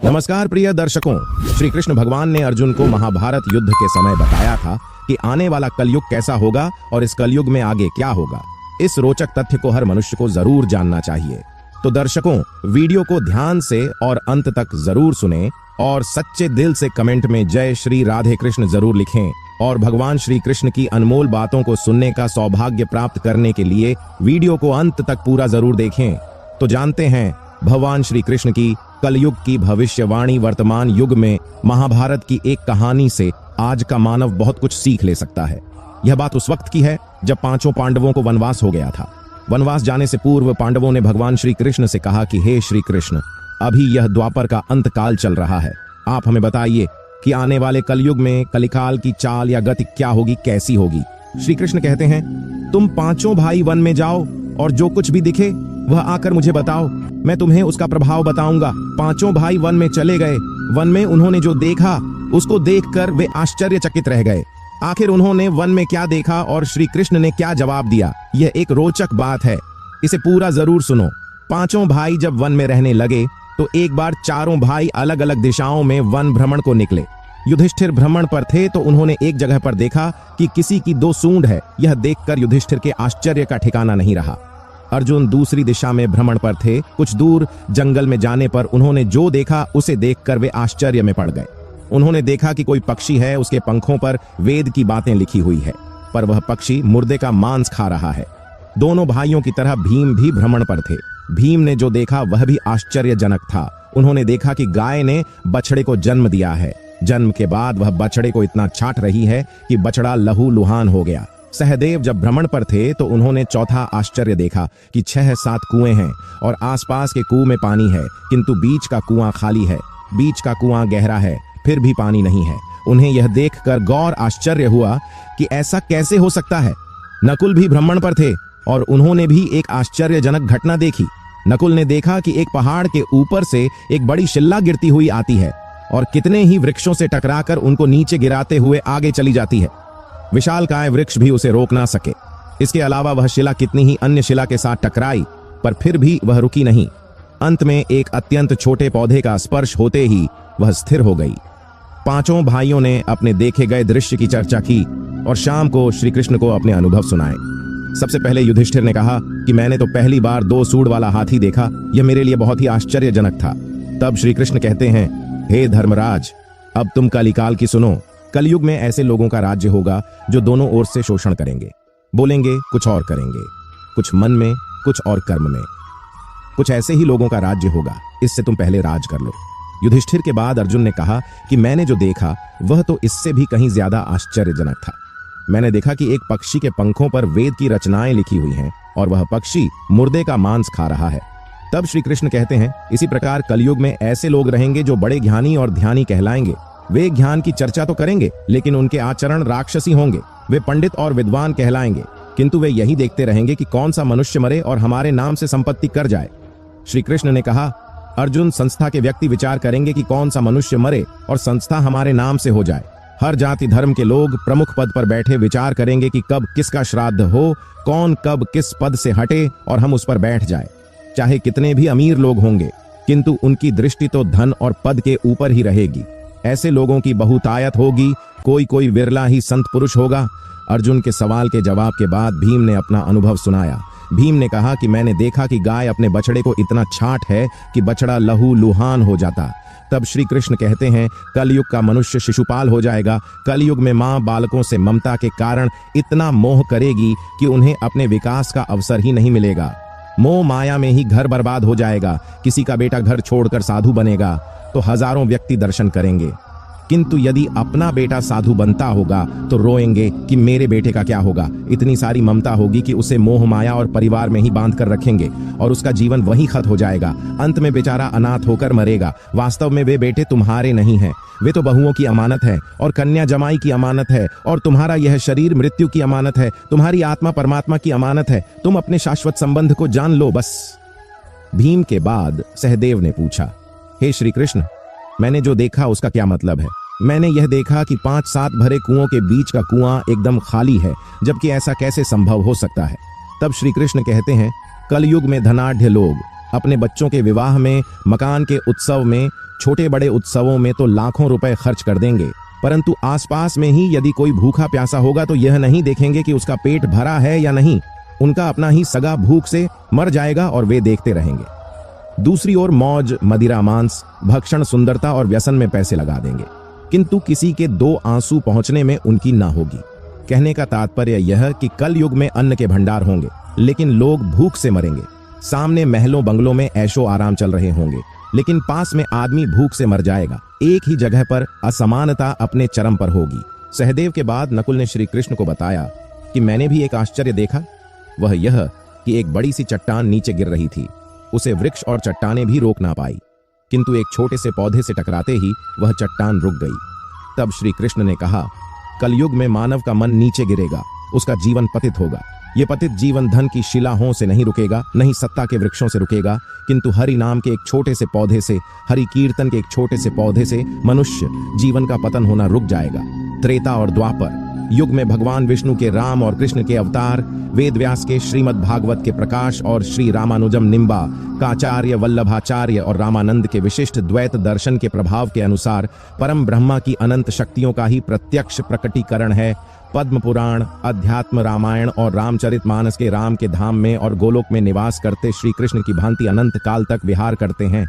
नमस्कार प्रिय दर्शकों, श्री कृष्ण भगवान ने अर्जुन को महाभारत युद्ध के समय बताया था कि आने वाला कलयुग कैसा होगा और इस कलयुग में आगे क्या होगा। इस रोचक तथ्य को हर मनुष्य को जरूर जानना चाहिए। तो दर्शकों, वीडियो को ध्यान से और अंत तक जरूर सुनें और सच्चे दिल से कमेंट में जय श्री राधे कृष्ण जरूर लिखें और भगवान श्री कृष्ण की अनमोल बातों को सुनने का सौभाग्य प्राप्त करने के लिए वीडियो को अंत तक पूरा जरूर देखें। तो जानते हैं भगवान श्री कृष्ण की कलयुग की भविष्यवाणी। वर्तमान युग में महाभारत की एक कहानी से आज का मानव बहुत कुछ सीख ले सकता है। यह बात उस वक्त की है जब पांचों पांडवों को वनवास हो गया था। वनवास जाने से पूर्व पांडवों ने भगवान श्री कृष्ण से कहा कि हे श्री कृष्ण, अभी यह द्वापर का अंत काल चल रहा है, आप हमें बताइए कि आने वाले कलयुग में कलिकाल की चाल या गति क्या होगी, कैसी होगी। श्री कृष्ण कहते हैं, तुम पांचों भाई वन में जाओ और जो कुछ भी दिखे वह आकर मुझे बताओ, मैं तुम्हें उसका प्रभाव बताऊंगा। पांचों भाई वन में चले गए। वन में उन्होंने जो देखा उसको देखकर वे आश्चर्यचकित रह गए। आखिर उन्होंने वन में क्या देखा और श्री कृष्ण ने क्या जवाब दिया, यह एक रोचक बात है, इसे पूरा जरूर सुनो। पांचों भाई जब वन में रहने लगे तो एक बार चारों भाई अलग अलग दिशाओं में वन भ्रमण को निकले। युधिष्ठिर भ्रमण पर थे तो उन्होंने एक जगह पर देखा कि किसी की 2 सूंड है। यह देखकर युधिष्ठिर के आश्चर्य का ठिकाना नहीं रहा। अर्जुन दूसरी दिशा में भ्रमण पर थे। कुछ दूर जंगल में जाने पर उन्होंने जो देखा उसे देखकर वे आश्चर्य में पड़ गए। उन्होंने देखा कि कोई पक्षी है, उसके पंखों पर वेद की बातें लिखी हुई है, पर वह पक्षी मुर्दे का मांस खा रहा है। दोनों भाइयों की तरह भीम भी भ्रमण पर थे। भीम ने जो देखा वह भी आश्चर्यजनक था। उन्होंने देखा कि गाय ने बछड़े को जन्म दिया है। जन्म के बाद वह बछड़े को इतना छाट रही है कि बछड़ा लहूलुहान हो गया। सहदेव जब भ्रमण पर थे तो उन्होंने चौथा आश्चर्य देखा कि 6-7 कुएं हैं और आसपास के कुएं में पानी है, किंतु बीच का कुआं खाली है। बीच का कुआं गहरा है, फिर भी पानी नहीं है। उन्हें यह देखकर गौर आश्चर्य हुआ कि ऐसा कैसे हो सकता है। नकुल भी भ्रमण पर थे और उन्होंने भी एक आश्चर्यजनक घटना देखी। नकुल ने देखा कि एक पहाड़ के ऊपर से एक बड़ी शिला गिरती हुई आती है और कितने ही वृक्षों से टकराकर उनको नीचे गिराते हुए आगे चली जाती है। विशालकाय वृक्ष भी उसे रोक ना सके। इसके अलावा वह शिला कितनी ही अन्य शिला के साथ टकराई, पर फिर भी वह रुकी नहीं। अंत में एक अत्यंत छोटे पौधे का स्पर्श होते ही वह स्थिर हो गई। पांचों भाइयों ने अपने देखे गए दृश्य की चर्चा की और शाम को श्री कृष्ण को अपने अनुभव सुनाए। सबसे पहले युधिष्ठिर ने कहा कि मैंने तो पहली बार 2 सूंड वाला हाथी देखा, यह मेरे लिए बहुत ही आश्चर्यजनक था। तब श्री कृष्ण कहते हैं, हे धर्मराज, अब तुम कलिकाल की सुनो। कलयुग में ऐसे लोगों का राज्य होगा जो दोनों ओर से शोषण करेंगे, बोलेंगे कुछ और करेंगे, कुछ मन में कुछ और कर्म में। कुछ ऐसे ही लोगों का राज्य होगा, इससे तुम पहले राज कर लो। युधिष्ठिर के बाद अर्जुन ने कहा कि मैंने जो देखा वह तो इससे भी कहीं ज्यादा आश्चर्यजनक था। मैंने देखा कि एक पक्षी के पंखों पर वेद की रचनाएं लिखी हुई हैं और वह पक्षी मुर्दे का मांस खा रहा है। तब श्री कृष्ण कहते हैं, इसी प्रकार कलयुग में ऐसे लोग रहेंगे जो बड़े ज्ञानी और ध्यानी कहलाएंगे। वे ज्ञान की चर्चा तो करेंगे लेकिन उनके आचरण राक्षसी होंगे। वे पंडित और विद्वान कहलाएंगे, किंतु वे यही देखते रहेंगे कि कौन सा मनुष्य मरे और हमारे नाम से संपत्ति कर जाए। श्री कृष्ण ने कहा, अर्जुन, संस्था के व्यक्ति विचार करेंगे कि कौन सा मनुष्य मरे और संस्था हमारे नाम से हो जाए। हर जाति धर्म के लोग प्रमुख पद पर बैठे विचार करेंगे कि कब किसका श्राद्ध हो, कौन कब किस पद से हटे और हम उस पर बैठ जाए। चाहे कितने भी अमीर लोग होंगे, किंतु उनकी दृष्टि तो धन और पद के ऊपर ही रहेगी। ऐसे लोगों की बहुतायत होगी, कोई विरला ही संत पुरुष होगा। अर्जुन के सवाल के जवाब के बाद भीम ने अपना अनुभव सुनाया। भीम ने कहा कि मैंने देखा कि गाय अपने बछड़े को इतना छाट है कि बछड़ा लहूलुहान हो जाता। तब श्री कृष्ण कहते हैं, कलयुग का मनुष्य शिशुपाल हो जाएगा। कलयुग में माँ बालकों से ममता के कारण इतना मोह करेगी कि उन्हें अपने विकास का अवसर ही नहीं मिलेगा। मोह माया में ही घर बर्बाद हो जाएगा। किसी का बेटा घर छोड़कर साधु बनेगा तो हजारों व्यक्ति दर्शन करेंगे, किंतु यदि अपना बेटा साधु बनता होगा तो रोएंगे कि मेरे बेटे का क्या होगा। इतनी सारी ममता होगी कि उसे मोह माया और परिवार में ही बांध कर रखेंगे और उसका जीवन वहीं खत्म हो जाएगा। अंत में बेचारा अनाथ होकर मरेगा। वास्तव में वे बेटे तुम्हारे नहीं हैं, वे तो बहुओं की अमानत है और कन्या जमाई की अमानत है और तुम्हारा यह शरीर मृत्यु की अमानत है। तुम्हारी आत्मा परमात्मा की अमानत है। तुम अपने शाश्वत संबंध को जान लो बस। भीम के बाद सहदेव ने पूछा, हे श्री कृष्ण, मैंने जो देखा उसका क्या मतलब है। मैंने यह देखा कि 5-7 भरे कुओं के बीच का कुआं एकदम खाली है, जबकि ऐसा कैसे संभव हो सकता है। तब श्री कृष्ण कहते हैं, कलयुग में धनाढ़ लोग अपने बच्चों के विवाह में, मकान के उत्सव में छोटे बड़े उत्सवों में तो लाखों रुपए खर्च कर देंगे, परंतु आसपास में ही यदि कोई भूखा प्यासा होगा तो यह नहीं देखेंगे कि उसका पेट भरा है या नहीं। उनका अपना ही सगा भूख से मर जाएगा और वे देखते रहेंगे। दूसरी ओर मौज, मदिरा, मांस, भक्षण, सुंदरता और व्यसन में पैसे लगा देंगे, किंतु किसी के 2 आंसू पहुंचने में उनकी ना होगी। कहने का तात्पर्य यह कि कल युग में अन्न के भंडार होंगे, लेकिन लोग भूख से मरेंगे। सामने महलों बंगलों में ऐशो आराम चल रहे होंगे, लेकिन पास में आदमी भूख से मर जाएगा। एक ही जगह पर असमानता अपने चरम पर होगी। सहदेव के बाद नकुल ने श्री कृष्ण को बताया कि मैंने भी एक आश्चर्य देखा। वह यह कि एक बड़ी सी चट्टान नीचे गिर रही थी। उसे वृक्ष और चट्टानें भी रोक ना पाई, किंतु एक छोटे से पौधे से टकराते ही वह चट्टान रुक गई। तब श्री कृष्ण ने कहा, कलयुग में मानव का मन नीचे गिरेगा, उसका जीवन पतित होगा। ये पतित जीवन धन की शिलाओं से नहीं रुकेगा, नहीं सत्ता के वृक्षों से रुकेगा, किंतु हरि नाम के एक छोटे से पौधे से, हरि कीर्तन के एक छोटे से पौधे से मनुष्य जीवन का पतन होना रुक जाएगा। त्रेता और द्वापर युग में भगवान विष्णु के राम और कृष्ण के अवतार, वेद व्यास के श्रीमद् भागवत के प्रकाश और श्री रामानुजम निम्बा काचार्य वल्लभाचार्य और रामानंद के विशिष्ट द्वैत दर्शन के प्रभाव के अनुसार परम ब्रह्मा की अनंत शक्तियों का ही प्रत्यक्ष प्रकटीकरण है। पद्म पुराण, अध्यात्म रामायण और रामचरितमानस के राम के धाम में और गोलोक में निवास करते श्री कृष्ण की भांति अनंत काल तक विहार करते हैं।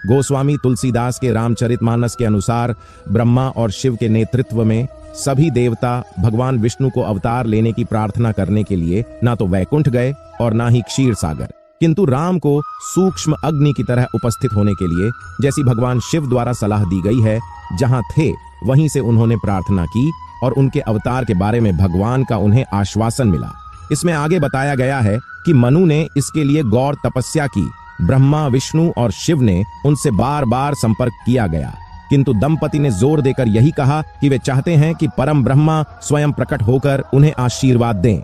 गोस्वामी तुलसीदास के रामचरितमानस के अनुसार ब्रह्मा और शिव के नेतृत्व में सभी देवता भगवान विष्णु को अवतार लेने की प्रार्थना करने के लिए ना तो वैकुंठ गए और ना ही क्षीर सागर, किंतु राम को सूक्ष्म अग्नि की तरह उपस्थित होने के लिए, जैसी भगवान शिव द्वारा सलाह दी गई है, जहां थे वहीं से उन्होंने प्रार्थना की और उनके अवतार के बारे में भगवान का उन्हें आश्वासन मिला। इसमें आगे बताया गया है कि मनु ने इसके लिए गौर तपस्या की। ब्रह्मा, विष्णु और शिव ने उनसे बार बार संपर्क किया गया, किंतु दंपति ने जोर देकर यही कहा कि वे चाहते हैं कि परम ब्रह्मा स्वयं प्रकट होकर उन्हें आशीर्वाद दें।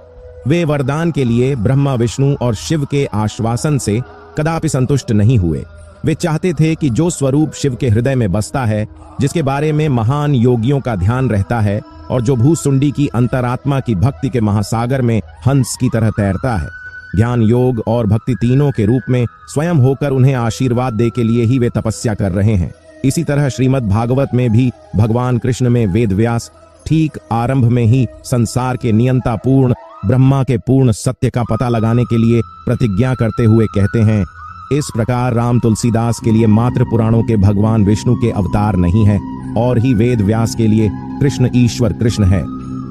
वे वरदान के लिए ब्रह्मा, विष्णु और शिव के आश्वासन से कदापि संतुष्ट नहीं हुए। वे चाहते थे कि जो स्वरूप शिव के हृदय में बसता है, जिसके बारे में महान योगियों का ध्यान रहता है और जो भूसुंडी की अंतरात्मा की भक्ति के महासागर में हंस की तरह तैरता है, ज्ञान, योग और भक्ति तीनों के रूप में स्वयं होकर उन्हें आशीर्वाद दे के लिए ही वे तपस्या कर रहे हैं। इसी तरह श्रीमद् भागवत में भी भगवान कृष्ण में वेद व्यास ठीक आरंभ में ही संसार के नियंता पूर्ण ब्रह्मा के पूर्ण सत्य का पता लगाने के लिए प्रतिज्ञा करते हुए कहते हैं, इस प्रकार राम तुलसीदास के लिए मात्र पुराणों के भगवान विष्णु के अवतार नहीं है और ही वेद व्यास के लिए कृष्ण ईश्वर कृष्ण है।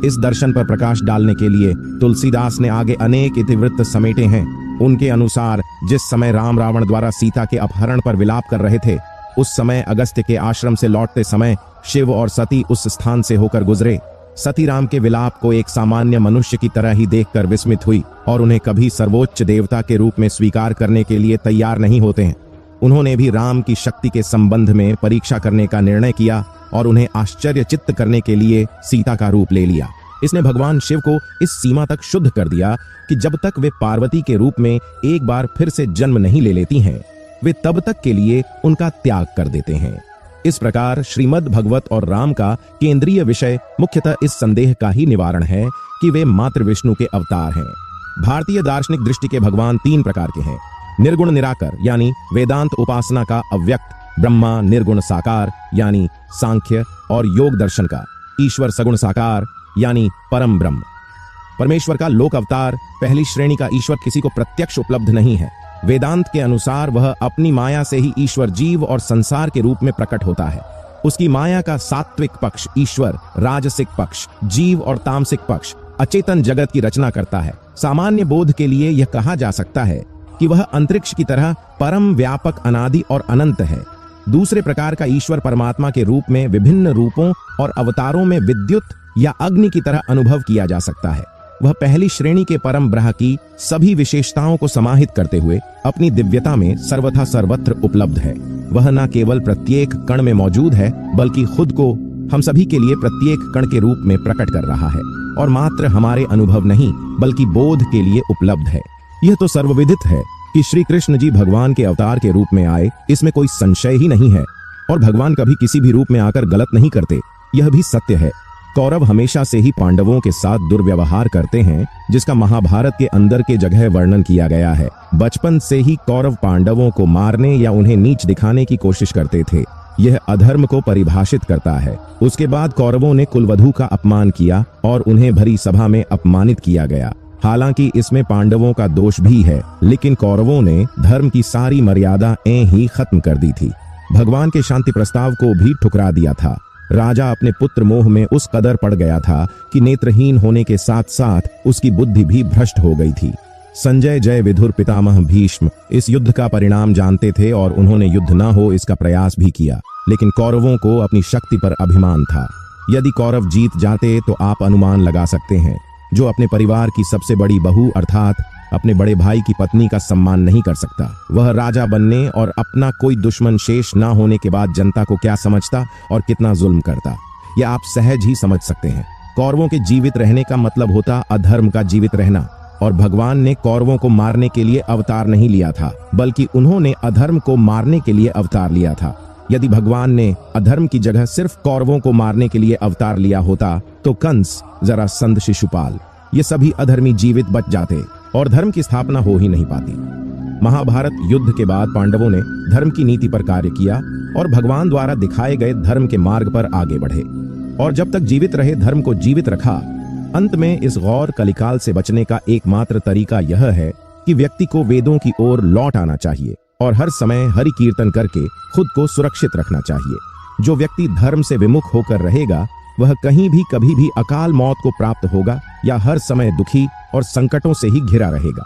इस दर्शन पर प्रकाश डालने के लिए तुलसीदास ने आगे अनेक इतिवृत्त समेटे हैं। उनके अनुसार जिस समय राम रावण द्वारा सीता के अपहरण पर विलाप कर रहे थे, उस समय अगस्त्य के आश्रम से लौटते समय शिव और सती उस स्थान से होकर गुजरे। सती राम के विलाप को एक सामान्य मनुष्य की तरह ही देखकर विस्मित हुई और उन्हें कभी सर्वोच्च देवता के रूप में स्वीकार करने के लिए तैयार नहीं होते हैं। उन्होंने भी राम की शक्ति के संबंध में परीक्षा करने का निर्णय किया और उन्हें आश्चर्यचित्त करने के लिए सीता का रूप ले लिया। इसने भगवान शिव को इस सीमा तक शुद्ध कर दिया कि जब तक वे पार्वती के रूप में एक बार फिर से जन्म नहीं ले लेती हैं, वे तब तक के लिए उनका त्याग कर देते हैं। इस प्रकार श्रीमद् भगवत और राम का केंद्रीय विषय मुख्यतः इस संदेह का ही निवारण है कि वे मात्र विष्णु के अवतार हैं। भारतीय दार्शनिक दृष्टि के भगवान 3 प्रकार के हैं। निर्गुण निराकर यानी वेदांत उपासना का अव्यक्त ब्रह्मा, निर्गुण साकार यानी सांख्य और योग दर्शन का ईश्वर सगुण साकार यानी परम ब्रह्म। परमेश्वर का लोक अवतार पहली श्रेणी का ईश्वर किसी को प्रत्यक्ष उपलब्ध नहीं है। वेदांत के अनुसार वह अपनी माया से ही ईश्वर जीव और संसार के रूप में प्रकट होता है। उसकी माया का सात्विक पक्ष ईश्वर, राजसिक पक्ष जीव और तामसिक पक्ष अचेतन जगत की रचना करता है। सामान्य बोध के लिए यह कहा जा सकता है कि वह अंतरिक्ष की तरह परम व्यापक, अनादि और अनंत है। दूसरे प्रकार का ईश्वर परमात्मा के रूप में विभिन्न रूपों और अवतारों में विद्युत या अग्नि की तरह अनुभव किया जा सकता है। वह पहली श्रेणी के परम ब्रह्म की सभी विशेषताओं को समाहित करते हुए अपनी दिव्यता में सर्वथा सर्वत्र उपलब्ध है। वह न केवल प्रत्येक कण में मौजूद है, बल्कि खुद को हम सभी के लिए प्रत्येक कण के रूप में प्रकट कर रहा है और मात्र हमारे अनुभव नहीं बल्कि बोध के लिए उपलब्ध है। यह तो सर्वविदित है कि श्री कृष्ण जी भगवान के अवतार के रूप में आए, इसमें कोई संशय ही नहीं है। और भगवान कभी किसी भी रूप में आकर गलत नहीं करते, यह भी सत्य है। कौरव हमेशा से ही पांडवों के साथ दुर्व्यवहार करते हैं, जिसका महाभारत के अंदर के जगह वर्णन किया गया है। बचपन से ही कौरव पांडवों को मारने या उन्हें नीच दिखाने की कोशिश करते थे। यह अधर्म को परिभाषित करता है। उसके बाद कौरवों ने कुलवधू का अपमान किया और उन्हें भरी सभा में अपमानित किया गया। हालांकि इसमें पांडवों का दोष भी है, लेकिन कौरवों ने धर्म की सारी मर्यादाएं ही खत्म कर दी थी। भगवान के शांति प्रस्ताव को भी ठुकरा दिया था। राजा अपने पुत्र मोह में उस कदर पड़ गया था कि नेत्रहीन होने के साथ साथ उसकी बुद्धि भी भ्रष्ट हो गई थी। संजय, जय विधुर, पितामह भीष्म इस युद्ध का परिणाम जानते थे और उन्होंने युद्ध न हो इसका प्रयास भी किया, लेकिन कौरवों को अपनी शक्ति पर अभिमान था। यदि कौरव जीत जाते तो आप अनुमान लगा सकते हैं, जो अपने परिवार की सबसे बड़ी बहू अर्थात अपने बड़े भाई की पत्नी का सम्मान नहीं कर सकता, वह राजा बनने और अपना कोई दुश्मन शेष न होने के बाद जनता को क्या समझता और कितना जुल्म करता, यह आप सहज ही समझ सकते हैं। कौरवों के जीवित रहने का मतलब होता अधर्म का जीवित रहना, और भगवान ने कौरवों को मारने के लिए अवतार नहीं लिया था, बल्कि उन्होंने अधर्म को मारने के लिए अवतार लिया था। यदि भगवान ने अधर्म की जगह सिर्फ कौरवों को मारने के लिए अवतार लिया होता तो कंस, जरासंध, शिशुपाल ये सभी अधर्मी जीवित बच जाते और धर्म की स्थापना हो ही नहीं पाती। महाभारत युद्ध के बाद पांडवों ने धर्म की नीति पर कार्य किया और भगवान द्वारा दिखाए गए धर्म के मार्ग पर आगे बढ़े, और जब तक जीवित रहे धर्म को जीवित रखा। अंत में इस गौर कलिकाल से बचने का एकमात्र तरीका यह है कि व्यक्ति को वेदों की ओर लौट आना चाहिए और हर समय हरि कीर्तन करके खुद को सुरक्षित रखना चाहिए। जो व्यक्ति धर्म से विमुख होकर रहेगा वह कहीं भी कभी भी अकाल मौत को प्राप्त होगा या हर समय दुखी और संकटों से ही घिरा रहेगा।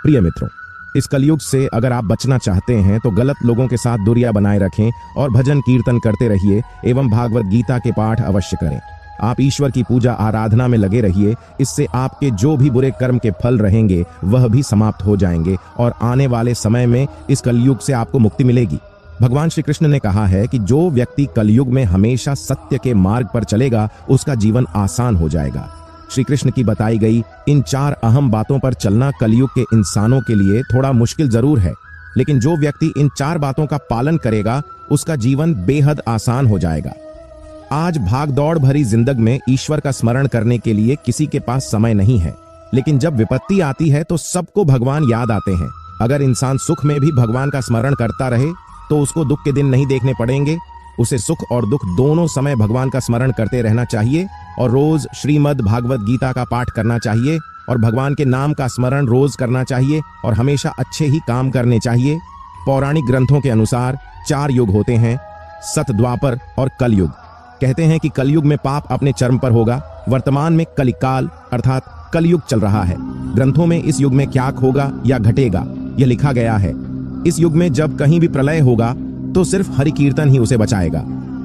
प्रिय मित्रों, इस कलयुग से अगर आप बचना चाहते हैं तो गलत लोगों के साथ दूरियां बनाए रखें और भजन कीर्तन करते रहिए एवं भागवत गीता के पाठ अवश्य करें। आप ईश्वर की पूजा आराधना में लगे रहिए, इससे आपके जो भी बुरे कर्म के फल रहेंगे वह भी समाप्त हो जाएंगे और आने वाले समय में इस कलयुग से आपको मुक्ति मिलेगी। भगवान श्री कृष्ण ने कहा है कि जो व्यक्ति कलयुग में हमेशा सत्य के मार्ग पर चलेगा उसका जीवन आसान हो जाएगा। श्री कृष्ण की बताई गई इन 4 अहम बातों पर चलना कलयुग के इंसानों के लिए थोड़ा मुश्किल जरूर है, लेकिन जो व्यक्ति इन 4 बातों का पालन करेगा उसका जीवन बेहद आसान हो जाएगा। आज भागदौड़ भरी जिंदगी में ईश्वर का स्मरण करने के लिए किसी के पास समय नहीं है, लेकिन जब विपत्ति आती है तो सबको भगवान याद आते हैं। अगर इंसान सुख में भी भगवान का स्मरण करता रहे तो उसको दुख के दिन नहीं देखने पड़ेंगे। उसे सुख और दुख दोनों समय भगवान का स्मरण करते रहना चाहिए और रोज श्रीमद् भागवत गीता का पाठ करना चाहिए और भगवान के नाम का स्मरण रोज करना चाहिए और हमेशा अच्छे ही काम करने चाहिए। पौराणिक ग्रंथों के अनुसार 4 युग होते हैं, सत, द्वापर और कलयुग। कहते हैं कि कलयुग में पाप अपने चरम पर होगा। वर्तमान में कलिकाल अर्थात कलयुग चल रहा है। ग्रंथों में इस युग में क्या होगा या घटेगा यह लिखा गया है। इस युग में जब कहीं भी प्रलय होगा तो सिर्फ हरि कीर्तन ही उसे बचाएगा।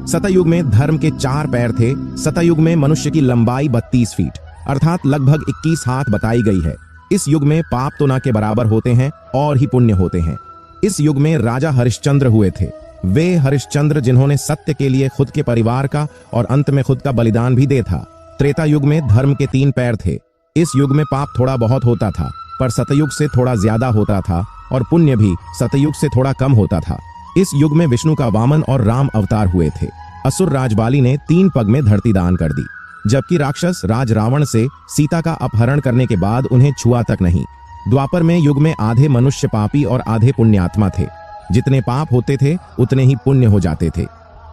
सतयुग में धर्म के 4 पैर थे। सतयुग में मनुष्य की लंबाई 32 फीट अर्थात लगभग 21 हाथ बताई गई है। इस युग में पाप तो ना के बराबर होते हैं और ही पुण्य होते हैं। इस युग में राजा हरिश्चंद्र हुए थे। वे हरिश्चंद्र जिन्होंने सत्य के लिए खुद के परिवार का और अंत में खुद का बलिदान भी दे था। त्रेता युग में धर्म के 3 पैर थे। इस युग में पाप थोड़ा बहुत होता था, पर सतयुग से थोड़ा ज्यादा होता था और पुण्य भी सतयुग से थोड़ा कम होता था। इस युग में विष्णु का वामन और राम अवतार हुए थे। असुर राज बाली ने 3 पग में धरती दान कर दी, जबकि राक्षस राज रावण से सीता का अपहरण करने के बाद उन्हें छुआ तक नहीं। द्वापर में युग में आधे मनुष्य पापी और आधे पुण्यात्मा थे। जितने पाप होते थे उतने ही पुण्य हो जाते थे।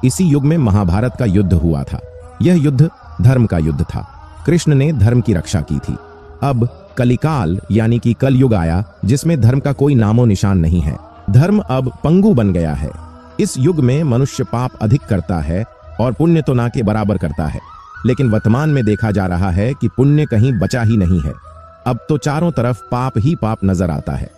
इसी युग में महाभारत का युद्ध हुआ था। यह युद्ध धर्म का युद्ध था। कृष्ण ने धर्म की रक्षा की थी। अब कलिकाल यानी कि कलयुग आया जिसमें धर्म का कोई नामो निशान नहीं है। धर्म अब पंगु बन गया है। इस युग में मनुष्य पाप अधिक करता है और पुण्य तो ना के बराबर करता है, लेकिन वर्तमान में देखा जा रहा है कि पुण्य कहीं बचा ही नहीं है। अब तो चारों तरफ पाप ही पाप नजर आता है।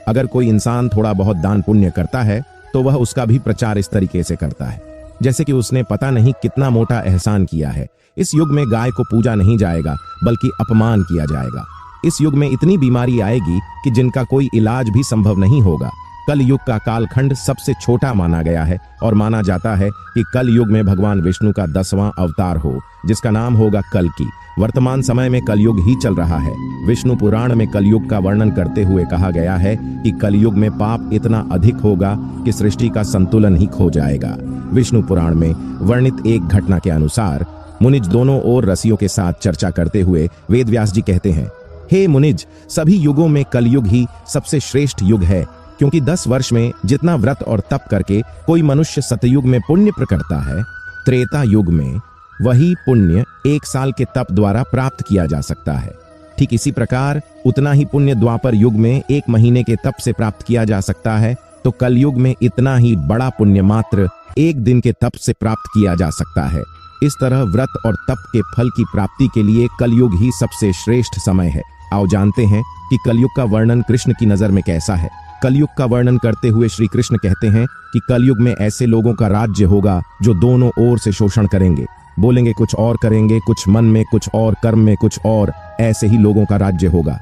अगर कोई इंसान थोड़ा बहुत दान पुण्य करता है तो वह उसका भी प्रचार इस तरीके से करता है जैसे कि उसने पता नहीं कितना मोटा एहसान किया है। इस युग में गाय को पूजा नहीं जाएगा बल्कि अपमान किया जाएगा। इस युग में इतनी बीमारी आएगी कि जिनका कोई इलाज भी संभव नहीं होगा। कल युग का कालखंड सबसे छोटा माना गया है और माना जाता है कि कल युग में भगवान विष्णु का 10वां अवतार हो जिसका नाम होगा कल्कि। वर्तमान समय में कलयुग ही चल रहा है। विष्णु पुराण में कलयुग का वर्णन करते हुए कहा गया है कि कलयुग में पाप इतना अधिक होगा कि सृष्टि का संतुलन ही खो जाएगा। विष्णु पुराण में वर्णित एक घटना के अनुसार मुनिज दोनों ओर रसियों के साथ चर्चा करते हुए वेद व्यास जी कहते हैं, हे मुनिज, सभी युगों में कलयुग ही सबसे श्रेष्ठ युग है। क्योंकि 10 वर्ष में जितना व्रत और तप करके कोई मनुष्य सतयुग में पुण्य प्रकटता है, त्रेता युग में वही पुण्य 1 साल के तप द्वारा प्राप्त किया जा सकता है। ठीक इसी प्रकार उतना ही पुण्य द्वापर युग में 1 महीने के तप से प्राप्त किया जा सकता है, तो कलयुग में इतना ही बड़ा पुण्य मात्र 1 दिन के तप से प्राप्त किया जा सकता है। इस तरह व्रत और तप के फल की प्राप्ति के लिए कलयुग ही सबसे श्रेष्ठ समय है। आओ जानते हैं कि कलयुग का वर्णन कृष्ण की नजर में कैसा है। कलयुग का वर्णन करते हुए श्री कृष्ण कहते हैं कि कलयुग में ऐसे लोगों का राज्य होगा जो दोनों ओर से शोषण करेंगे, बोलेंगे कुछ और करेंगे, कुछ मन में कुछ और, कर्म में कुछ और, ऐसे ही लोगों का राज्य होगा।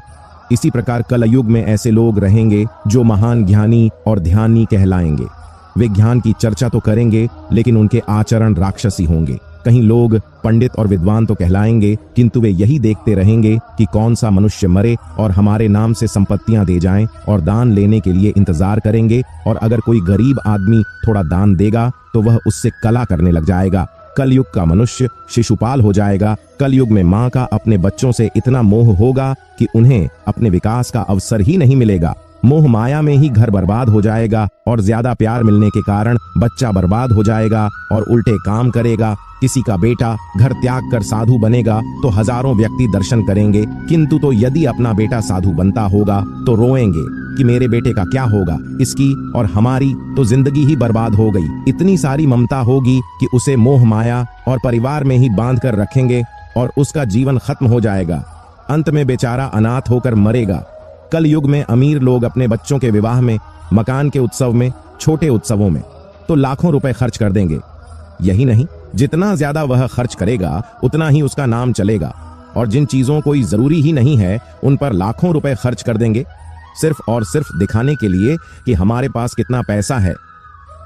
इसी प्रकार कलयुग में ऐसे लोग रहेंगे जो महान ज्ञानी और ध्यानी कहलाएंगे। वे ज्ञान की चर्चा तो करेंगे लेकिन उनके आचरण राक्षसी होंगे। कहीं लोग पंडित और विद्वान तो कहलाएंगे, किंतु वे यही देखते रहेंगे कि कौन सा मनुष्य मरे और हमारे नाम से संपत्तियां दे जाएं, और दान लेने के लिए इंतजार करेंगे, और अगर कोई गरीब आदमी थोड़ा दान देगा तो वह उससे कला करने लग जाएगा। कलयुग का मनुष्य शिशुपाल हो जाएगा। कलयुग में माँ का अपने बच्चों से इतना मोह होगा कि उन्हें अपने विकास का अवसर ही नहीं मिलेगा। मोह माया में ही घर बर्बाद हो जाएगा, और ज्यादा प्यार मिलने के कारण बच्चा बर्बाद हो जाएगा और उल्टे काम करेगा। किसी का बेटा घर त्याग कर साधु बनेगा तो हजारों व्यक्ति दर्शन करेंगे, किंतु तो यदि अपना बेटा साधु बनता होगा तो रोएंगे कि मेरे बेटे का क्या होगा, इसकी और हमारी तो जिंदगी ही बर्बाद हो गई। इतनी सारी ममता होगी कि उसे मोह माया और परिवार में ही बांध कर रखेंगे और उसका जीवन खत्म हो जाएगा। अंत में बेचारा अनाथ होकर मरेगा। कल युग में अमीर लोग अपने बच्चों के विवाह में, मकान के उत्सव में, छोटे उत्सवों में तो लाखों रुपए खर्च कर देंगे। यही नहीं, जितना ज्यादा वह खर्च करेगा उतना ही उसका नाम चलेगा, और जिन चीजों कोई जरूरी ही नहीं है उन पर लाखों रुपए खर्च कर देंगे, सिर्फ और सिर्फ दिखाने के लिए कि हमारे पास कितना पैसा है।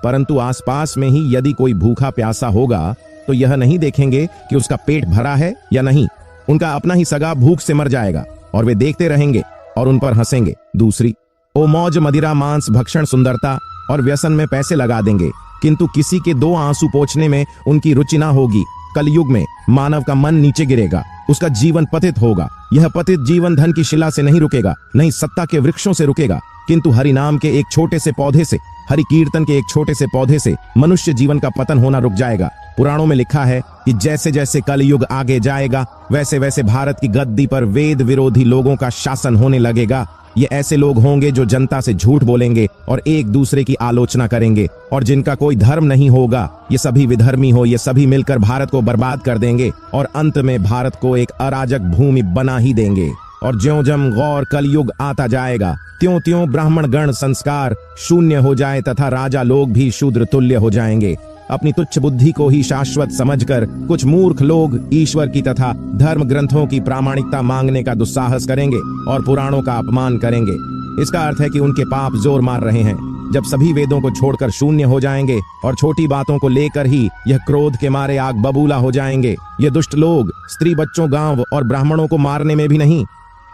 परंतु आसपास में ही यदि कोई भूखा प्यासा होगा तो यह नहीं देखेंगे कि उसका पेट भरा है या नहीं। उनका अपना ही सगा भूख से मर जाएगा और वे देखते रहेंगे और उन पर हंसेंगे। दूसरी, ओ मौज मदिरा मांस भक्षण सुंदरता और व्यसन में पैसे लगा देंगे, किंतु किसी के 2 आंसू पोंछने में उनकी रुचि ना होगी। कलयुग में मानव का मन नीचे गिरेगा, उसका जीवन पतित होगा। यह पतित जीवन धन की शिला से नहीं रुकेगा, नहीं सत्ता के वृक्षों से रुकेगा, किंतु हरि नाम के एक छोटे से पौधे से, हरि कीर्तन के एक छोटे से पौधे से मनुष्य जीवन का पतन होना रुक जाएगा। पुराणों में लिखा है कि जैसे जैसे कलयुग आगे जाएगा वैसे वैसे भारत की गद्दी पर वेद विरोधी लोगों का शासन होने लगेगा। ये ऐसे लोग होंगे जो जनता से झूठ बोलेंगे और एक दूसरे की आलोचना करेंगे, और जिनका कोई धर्म नहीं होगा, ये सभी विधर्मी हो, ये सभी मिलकर भारत को बर्बाद कर देंगे और अंत में भारत को एक अराजक भूमि बना ही देंगे। और ज्यों ज्यों गौर कलयुग आता जाएगा त्यों त्यों ब्राह्मण गण संस्कार शून्य हो जाए तथा राजा लोग भी शूद्र तुल्य हो जाएंगे। अपनी तुच्छ बुद्धि को ही शाश्वत समझकर कुछ मूर्ख लोग ईश्वर की तथा धर्म ग्रंथों की प्रामाणिकता मांगने का दुस्साहस करेंगे और पुराणों का अपमान करेंगे। इसका अर्थ है कि उनके पाप जोर मार रहे हैं। जब सभी वेदों को छोड़कर शून्य हो जाएंगे और छोटी बातों को लेकर ही यह क्रोध के मारे आग बबूला हो जाएंगे, ये दुष्ट लोग स्त्री बच्चों गांव और ब्राह्मणों को मारने में भी नहीं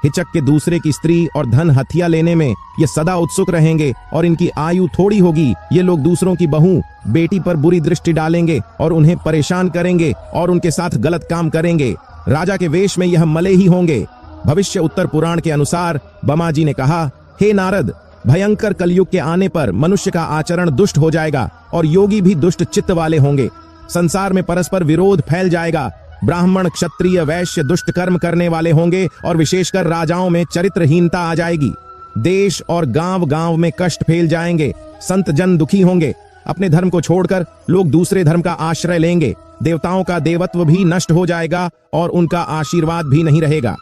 हिचक के दूसरे की स्त्री और धन हथिया लेने में ये सदा उत्सुक रहेंगे, और इनकी आयु थोड़ी होगी। ये लोग दूसरों की बहू बेटी पर बुरी दृष्टि डालेंगे और उन्हें परेशान करेंगे और उनके साथ गलत काम करेंगे। राजा के वेश में यह मले ही होंगे। भविष्य उत्तर पुराण के अनुसार बमाजी ने कहा, हे नारद, भयंकर कलयुग के आने पर मनुष्य का आचरण दुष्ट हो जाएगा और योगी भी दुष्ट चित्त वाले होंगे। संसार में परस्पर विरोध फैल जाएगा। ब्राह्मण क्षत्रिय वैश्य दुष्ट कर्म करने वाले होंगे और विशेषकर राजाओं में चरित्रहीनता आ जाएगी। देश और गांव गांव में कष्ट फैल जाएंगे। संत जन दुखी होंगे। अपने धर्म को छोड़कर लोग दूसरे धर्म का आश्रय लेंगे। देवताओं का देवत्व भी नष्ट हो जाएगा और उनका आशीर्वाद भी नहीं रहेगा।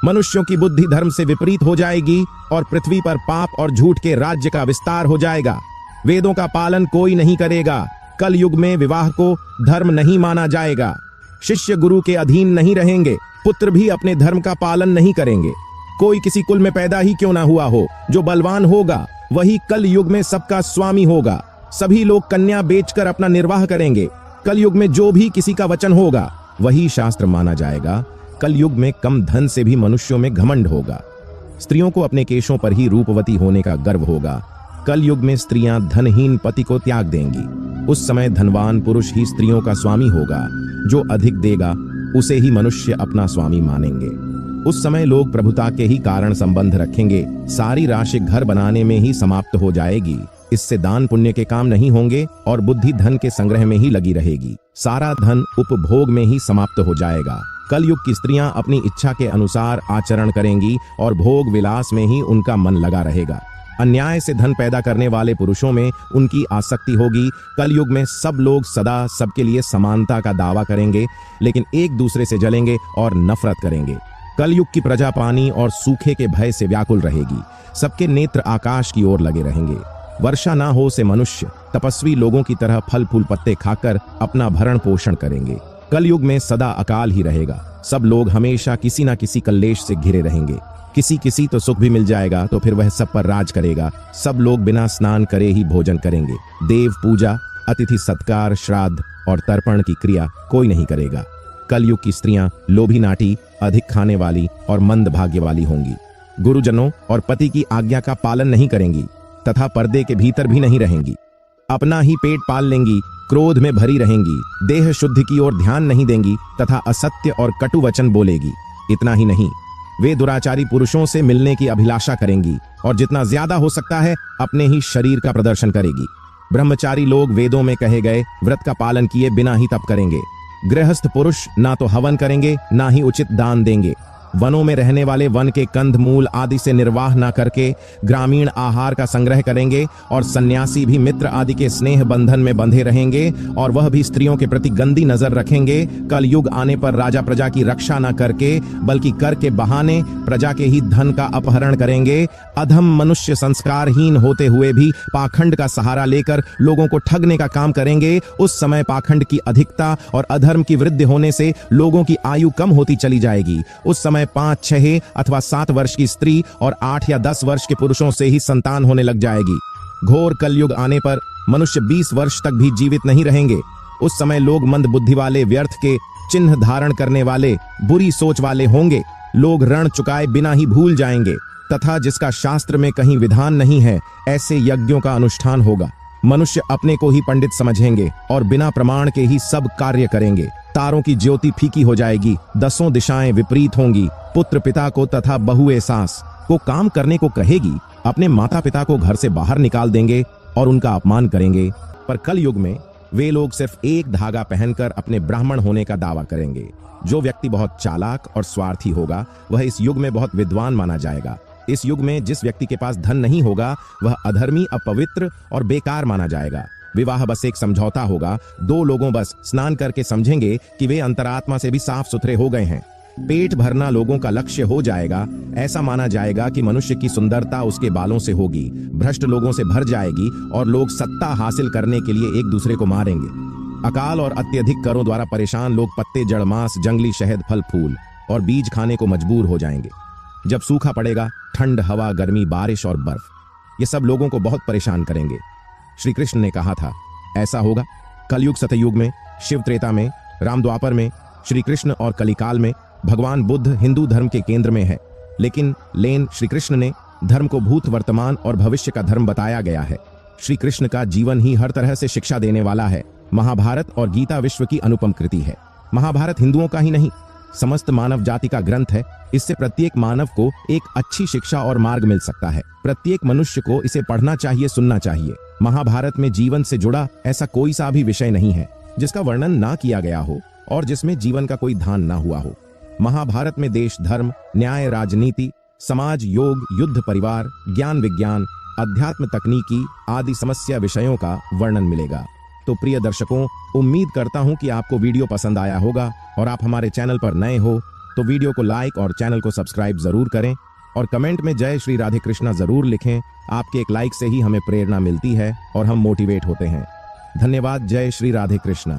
मनुष्यों की बुद्धि धर्म से विपरीत हो जाएगी और पृथ्वी पर पाप और झूठ के राज्य का विस्तार हो जाएगा। वेदों का पालन कोई नहीं करेगा। कल युग में विवाह को धर्म नहीं माना जाएगा। शिष्य गुरु के अधीन नहीं रहेंगे। पुत्र भी अपने धर्म का पालन नहीं करेंगे। कोई किसी कुल में पैदा ही क्यों ना हुआ हो, जो बलवान होगा वही कल युग में सबका स्वामी होगा। सभी लोग कन्या बेचकर अपना निर्वाह करेंगे। कल युग में जो भी किसी का वचन होगा वही शास्त्र माना जाएगा। कल युग में कम धन से भी मनुष्यों में घमंड होगा। स्त्रियों को अपने केशों पर ही रूपवती होने का गर्व होगा। कल युग में स्त्रियां धनहीन पति को त्याग देंगी। उस समय धनवान पुरुष ही स्त्रियों का स्वामी होगा। जो अधिक देगा उसे ही मनुष्य अपना स्वामी मानेंगे। उस समय लोग प्रभुता के ही कारण संबंध रखेंगे। सारी राशि घर बनाने में ही समाप्त हो जाएगी। इससे दान पुण्य के काम नहीं होंगे और बुद्धि धन के संग्रह में ही लगी रहेगी। सारा धन उपभोग में ही समाप्त हो जाएगा। कलयुग की स्त्रियां अपनी इच्छा के अनुसार आचरण करेंगी और भोग विलास में ही उनका मन लगा रहेगा। अन्याय से धन पैदा करने वाले पुरुषों में उनकी आसक्ति होगी। कलयुग में सब लोग सदा सबके लिए समानता का दावा करेंगे, लेकिन एक दूसरे से जलेंगे और नफरत करेंगे। कलयुग की प्रजा पानी और सूखे के भय से व्याकुल रहेगी। सबके नेत्र आकाश की ओर लगे रहेंगे। वर्षा ना हो से मनुष्य तपस्वी लोगों की तरह फल फूल पत्ते खाकर अपना भरण पोषण करेंगे। कलयुग में सदा अकाल ही रहेगा। सब लोग हमेशा किसी न किसी कलेश से घिरे रहेंगे। किसी तो सुख भी मिल जाएगा तो फिर वह सब पर राज करेगा। सब लोग बिना स्नान करे ही भोजन करेंगे। देव पूजा, अतिथि सत्कार, श्राद्ध और तर्पण की क्रिया कोई नहीं करेगा। कलयुग की स्त्रियां लोभी नाटी, अधिक खाने वाली और मंद भाग्य वाली होंगी। गुरुजनों और पति की आज्ञा का पालन नहीं करेंगी तथा पर्दे के भीतर भी नहीं रहेंगी। अपना ही पेट पाल लेंगी, क्रोध में भरी रहेंगी, देह शुद्धि की ओर ध्यान नहीं देंगी तथा असत्य और कटु वचन बोलेगी। इतना ही नहीं, वे दुराचारी पुरुषों से मिलने की अभिलाषा करेंगी और जितना ज्यादा हो सकता है अपने ही शरीर का प्रदर्शन करेगी। ब्रह्मचारी लोग वेदों में कहे गए व्रत का पालन किए बिना ही तप करेंगे। गृहस्थ पुरुष ना तो हवन करेंगे ना ही उचित दान देंगे। वनों में रहने वाले वन के कंद मूल आदि से निर्वाह न करके ग्रामीण आहार का संग्रह करेंगे और सन्यासी भी मित्र आदि के स्नेह बंधन में बंधे रहेंगे और वह भी स्त्रियों के प्रति गंदी नजर रखेंगे। कल युग आने पर राजा प्रजा की रक्षा न करके बल्कि कर के बहाने प्रजा के ही धन का अपहरण करेंगे। अधम मनुष्य संस्कारहीन होते हुए भी पाखंड का सहारा लेकर लोगों को ठगने का काम करेंगे। उस समय पाखंड की अधिकता और अधर्म की वृद्धि होने से लोगों की आयु कम होती चली जाएगी। उस समय 5, 6 अथवा 7 वर्ष की स्त्री और 8 या 10 वर्ष के पुरुषों से ही संतान होने लग जाएगी। घोर कलयुग आने पर मनुष्य 20 वर्ष तक भी जीवित नहीं रहेंगे। उस समय लोग मंद बुद्धि वाले, व्यर्थ के चिन्ह धारण करने वाले, बुरी सोच वाले होंगे। लोग ऋण चुकाए बिना ही भूल जाएंगे तथा जिसका शास्त्र में कहीं विधान नहीं है ऐसे यज्ञों का अनुष्ठान होगा। मनुष्य अपने को ही पंडित समझेंगे और बिना प्रमाण के ही सब कार्य करेंगे। तारों की ज्योति फीकी हो जाएगी, 10 दिशाएं विपरीत होंगी। पुत्र पिता को तथा बहुए सास को काम करने को कहेगी। अपने माता पिता को घर से बाहर निकाल देंगे और उनका अपमान करेंगे। पर कल युग में वे लोग सिर्फ एक धागा पहनकर अपने ब्राह्मण होने का दावा करेंगे। जो व्यक्ति बहुत चालाक और स्वार्थी होगा वह इस युग में बहुत विद्वान माना जाएगा। इस युग में जिस व्यक्ति के पास धन नहीं होगा वह अधर्मी, अपवित्र और बेकार माना जाएगा। विवाह बस एक समझौता होगा। 2 लोगों बस स्नान करके समझेंगे कि वे अंतरात्मा से भी साफ सुथरे हो गए हैं। पेट भरना लोगों का लक्ष्य हो जाएगा। ऐसा माना जाएगा कि मनुष्य की सुंदरता उसके बालों से होगी। भ्रष्ट लोगों से भर जाएगी और लोग सत्ता हासिल करने के लिए एक दूसरे को मारेंगे। अकाल और अत्यधिक करों द्वारा परेशान लोग पत्ते, जड़, मांस, जंगली शहद, फल फूल और बीज खाने को मजबूर हो जाएंगे। जब सूखा पड़ेगा, ठंड, हवा, गर्मी, बारिश और बर्फ ये सब लोगों को बहुत परेशान करेंगे। श्री कृष्ण ने कहा था ऐसा होगा। कलयुग, सतयुग में, शिव त्रेता में, राम द्वापर में, श्री कृष्ण और कलिकाल में भगवान बुद्ध हिंदू धर्म के केंद्र में है। लेकिन श्री कृष्ण ने धर्म को भूत, वर्तमान और भविष्य का धर्म बताया गया है। श्री कृष्ण का जीवन ही हर तरह से शिक्षा देने वाला है। महाभारत और गीता विश्व की अनुपम कृति है। महाभारत हिंदुओं का ही नहीं समस्त मानव जाति का ग्रंथ है। इससे प्रत्येक मानव को एक अच्छी शिक्षा और मार्ग मिल सकता है। प्रत्येक मनुष्य को इसे पढ़ना चाहिए, सुनना चाहिए। महाभारत में जीवन से जुड़ा ऐसा कोई सा भी विषय नहीं है जिसका वर्णन ना किया गया हो और जिसमें जीवन का कोई ध्यान ना हुआ हो। महाभारत में देश, धर्म, न्याय, राजनीति, समाज, योग, युद्ध, परिवार, ज्ञान, विज्ञान, अध्यात्म, तकनीकी आदि समस्या विषयों का वर्णन मिलेगा। तो प्रिय दर्शकों, उम्मीद करता हूं कि आपको वीडियो पसंद आया होगा और आप हमारे चैनल पर नए हो तो वीडियो को लाइक और चैनल को सब्सक्राइब जरूर करें और कमेंट में जय श्री राधे कृष्णा जरूर लिखें। आपके एक लाइक से ही हमें प्रेरणा मिलती है और हम मोटिवेट होते हैं। धन्यवाद। जय श्री राधे कृष्णा।